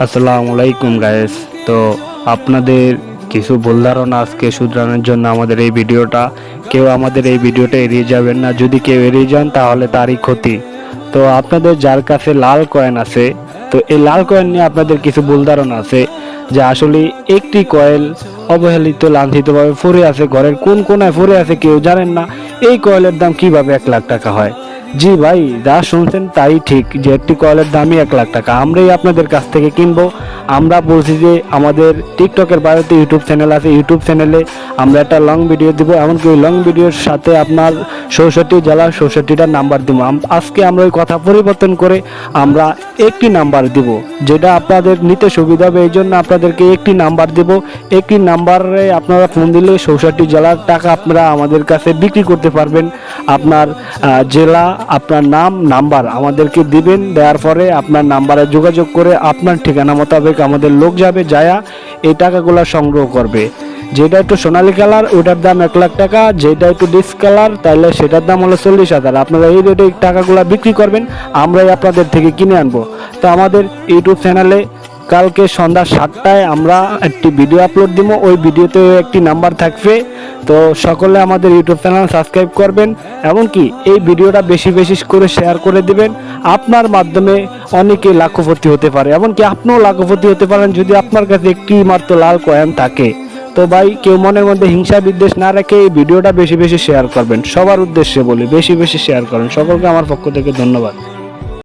আসসালামু আলাইকুম গাইস। তো আপনাদের কিছু ভুল ধারণা আজকে শুধরানোর জন্য আমাদের এই ভিডিওটা। কেউ আমাদের এই ভিডিওটা এড়িয়ে যাবেন না, যদি কেউ এড়িয়ে যান তাহলে তারই ক্ষতি। তো আপনাদের যার কাছে লাল কয়েন আছে, তো এই লাল কয়েন নিয়ে আপনাদের কিছু ভুল ধারণা আছে যে আসলে একটি কয়েল অবহেলিত লাঞ্ছিতভাবে পড়ে আছে, ঘরের কোন কোনায় পড়ে আছে কেউ জানেন না। এই কয়েলের দাম কিভাবে 1 লাখ টাকা হয়? জি ভাই, যা শুনছেন তাই ঠিক, যে একটি কয়েলের দামই 1 লাখ টাকা। আমরাই আপনাদের কাছ থেকে কিনবো। আমরা বলছি যে আমাদের টিকটকের বায়োতে ইউটিউব চ্যানেল আছে, ইউটিউব চ্যানেলে আমরা একটা লং ভিডিও দিব, এমনকি ওই লং ভিডিওর সাথে আপনার 64 জেলার 64টা নাম্বার দিব। আজকে আমরা ওই কথা পরিবর্তন করে আমরা একটি নাম্বার দিব, যেটা আপনাদের নিতে সুবিধা হবে। এই জন্য আপনাদেরকে একটি নাম্বার দিব। একটি নাম্বারে আপনারা ফোন দিলে 64 জেলার টাকা আপনারা আমাদের কাছে বিক্রি করতে পারবেন। আপনার জেলা, আপনার নাম, নাম্বার আমাদেরকে দিবেন। দেওয়ার পরে আপনার নাম্বারে যোগাযোগ করে আপনার ঠিকানা মোতাবেক আমাদের লোক যাবে, যায়া এই টাকাগুলো সংগ্রহ করবে। যেটা একটু সোনালী কালার ওটার দাম 1 লাখ টাকা, যেটা একটু ডিস কালার তাহলে সেটার দাম হলো 40,000। আপনারা এই রেটে টাকাগুলো বিক্রি করবেন, আমরাই আপনাদের থেকে কিনে আনবো। তো আমাদের ইউটিউব চ্যানেলে কালকে সন্ধ্যা 7টায় আমরা একটি ভিডিও আপলোড দিব, ওই ভিডিওতে একটি নাম্বার থাকবে। তো সকলে আমাদের ইউটিউব চ্যানেল সাবস্ক্রাইব করবেন, এমনকি এই ভিডিওটা বেশি বেশি করে শেয়ার করে দিবেন। আপনার মাধ্যমে অনেকে লাখপতি হতে পারে, এমনকি আপনিও লাখপতি হতে পারেন যদি আপনার কাছে একটি মাত্র লাল কয়েন থাকে। তো ভাই, কেউ মনের মধ্যে হিংসা বিদ্বেষ না রেখে এই ভিডিওটা বেশি বেশি শেয়ার করবেন। সবার উদ্দেশ্যে বলি, বেশি বেশি শেয়ার করেন। সকলকে আমার পক্ষ থেকে ধন্যবাদ।